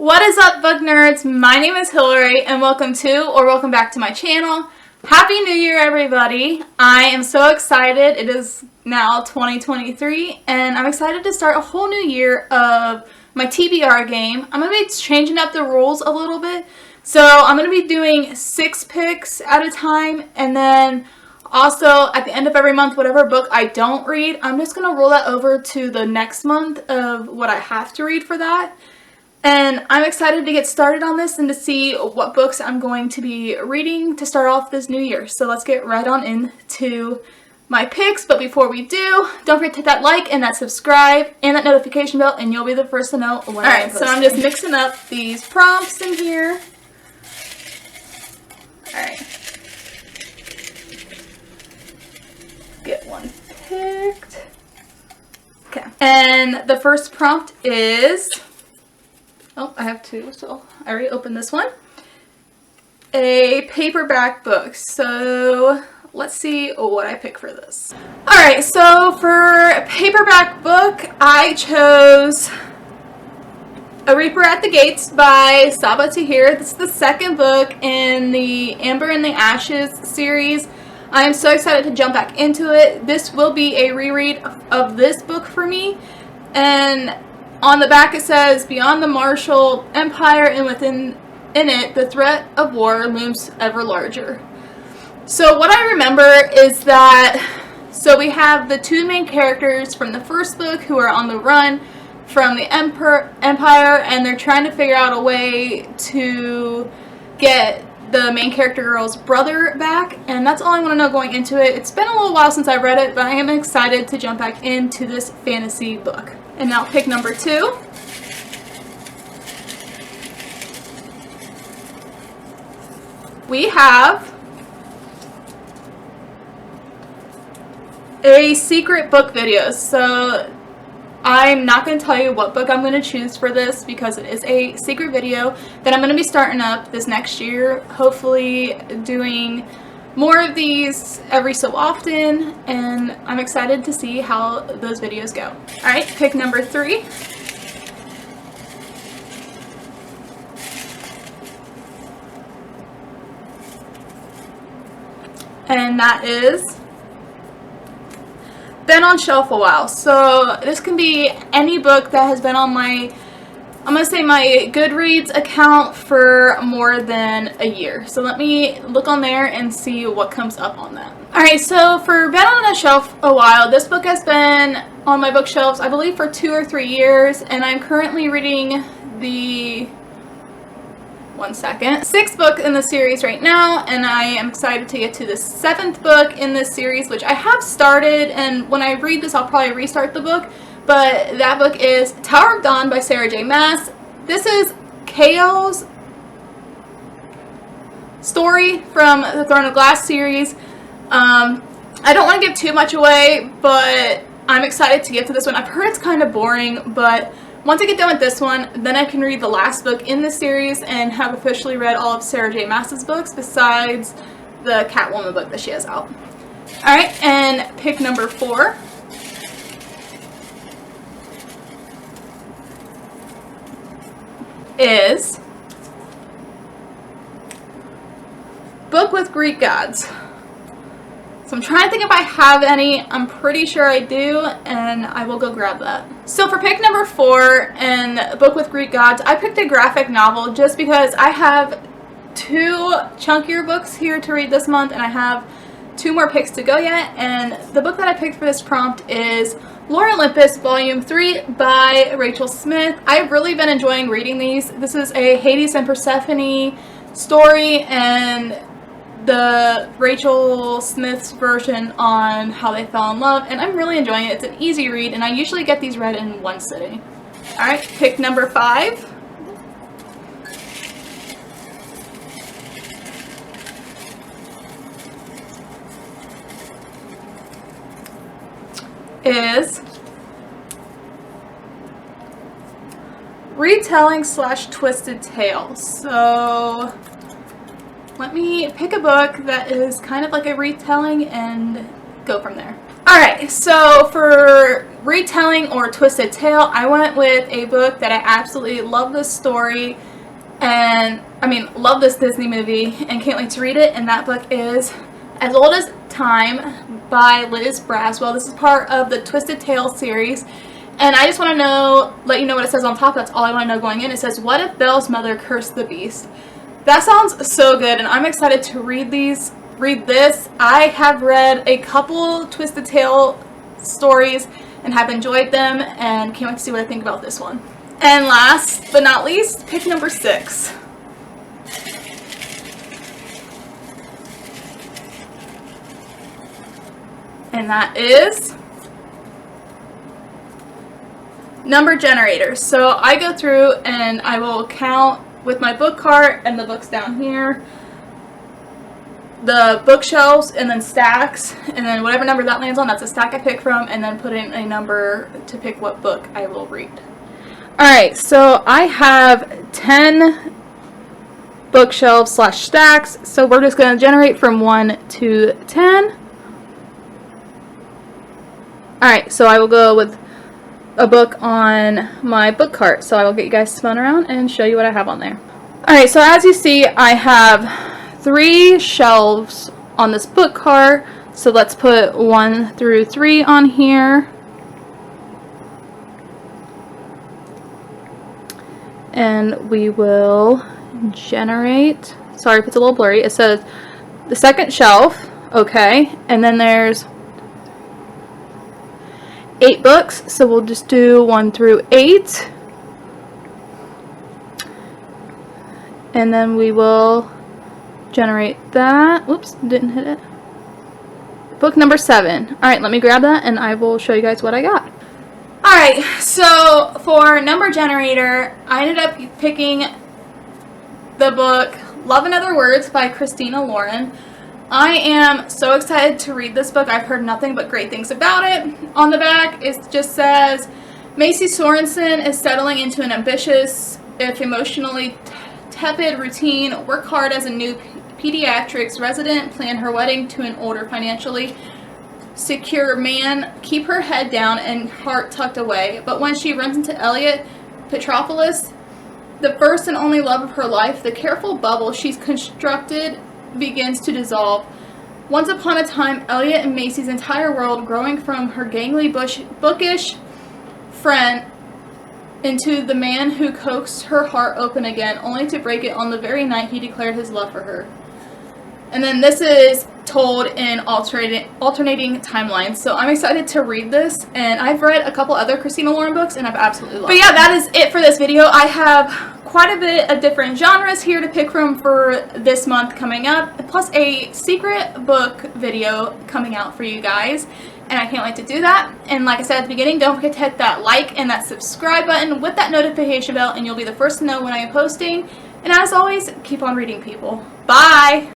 What is up, book nerds? My name is Hillary and welcome back to my channel. Happy New Year, everybody. I am so excited. It is now 2023 and I'm excited to start a whole new year of my TBR game. I'm going to be changing up the rules a little bit. So I'm going to be doing 6 picks at a time, and then also at the end of every month, whatever book I don't read, I'm just going to roll that over to the next month of what I have to read for that. And I'm excited to get started on this and to see what books I'm going to be reading to start off this new year. So let's get right on into my picks. But before we do, don't forget to hit that like and that subscribe and that notification bell, and you'll be the first to know when I post. So I'm just mixing up these prompts in here. Alright. Get one picked. Okay. And the first prompt is... Oh, I have 2, so I already opened this one. A paperback book. So let's see what I pick for this. Alright, so for paperback book, I chose A Reaper at the Gates by Sabaa Tahir. This is the second book in the Amber and the Ashes series. I am so excited to jump back into it. This will be a reread of this book for me. And on the back it says, beyond the Marshall Empire and within it, the threat of war looms ever larger. So what I remember is that, so we have the 2 main characters from the first book who are on the run from the Empire, and they're trying to figure out a way to get the main character girl's brother back, and that's all I want to know going into it. It's been a little while since I read it, but I am excited to jump back into this fantasy book. And now pick number 2. We have a secret book video. So I'm not going to tell you what book I'm going to choose for this because it is a secret video that I'm going to be starting up this next year. Hopefully doing more of these every so often, and I'm excited to see how those videos go. Alright, pick number 3. And that is been on shelf a while. So this can be any book that has been on my, I'm going to say my Goodreads account for more than a year. So let me look on there and see what comes up on that. Alright, so for been on the shelf a while, this book has been on my bookshelves, I believe, for 2 or 3 years, and I'm currently reading the 6th book in the series right now, and I am excited to get to the 7th book in this series, which I have started, and when I read this I'll probably restart the book. But that book is Tower of Dawn by Sarah J. Maas. This is Kao's story from the Throne of Glass series. I don't want to give too much away, but I'm excited to get to this one. I've heard it's kind of boring, but once I get done with this one, then I can read the last book in this series and have officially read all of Sarah J. Maas's books besides the Catwoman book that she has out. Alright, and pick number 4. Is Book with Greek Gods. So I'm trying to think if I have any. I'm pretty sure I do, and I will go grab that. So for pick number 4 and Book with Greek Gods, I picked a graphic novel just because I have 2 chunkier books here to read this month, and I have 2 more picks to go yet. And the book that I picked for this prompt is Lore Olympus Volume 3 by Rachel Smith. I've really been enjoying reading these. This is a Hades and Persephone story, and the Rachel Smith's version on how they fell in love, and I'm really enjoying it. It's an easy read, and I usually get these read in one sitting. Alright, pick number 5. Is Retelling / Twisted Tale. So let me pick a book that is kind of like a retelling and go from there. Alright, so for retelling or twisted tale, I went with a book that I absolutely love this story and love this Disney movie and can't wait to read it, and that book is As Old as Time by Liz Braswell. This is part of the Twisted Tale series, and I just want to let you know what it says on top. That's all I want to know going in. It says, "What if Belle's mother cursed the beast?" That sounds so good, and I'm excited to read this. I have read a couple Twisted Tale stories and have enjoyed them, and can't wait to see what I think about this one. And last but not least, pick number 6. And that is number generators. So I go through and I will count with my book cart and the books down here, the bookshelves, and then stacks, and then whatever number that lands on, that's a stack I pick from, and then put in a number to pick what book I will read. Alright, so I have 10 bookshelves / stacks, so we're just going to generate from 1 to 10. Alright, so I will go with a book on my book cart, so I will get you guys spun around and show you what I have on there. Alright, so as you see, I have 3 shelves on this book cart, so let's put 1 through 3 on here. And we will generate, sorry if it's a little blurry, it says the second shelf, okay, and then there's 8 books, so we'll just do 1 through 8. And then we will generate that. Whoops, didn't hit it. Book number 7. Alright, let me grab that and I will show you guys what I got. Alright, so for number generator, I ended up picking the book Love in Other Words by Christina Lauren. I am so excited to read this book. I've heard nothing but great things about it. On the back, it just says, Macy Sorensen is settling into an ambitious, if emotionally tepid routine, work hard as a new pediatrics resident, plan her wedding to an older, financially secure man, keep her head down and heart tucked away. But when she runs into Elliot Petropoulos, the first and only love of her life, the careful bubble she's constructed begins to dissolve. Once upon a time, Elliot and Macy's entire world, growing from her gangly, bookish friend into the man who coaxed her heart open again, only to break it on the very night he declared his love for her. And then this is told in alternating timelines. So I'm excited to read this, and I've read a couple other Christina Lauren books and I've absolutely loved it. But yeah, that is it for this video. I have quite a bit of different genres here to pick from for this month coming up, plus a secret book video coming out for you guys, and I can't wait to do that. And like I said at the beginning, don't forget to hit that like and that subscribe button with that notification bell, and you'll be the first to know when I am posting. And as always, keep on reading, people. Bye!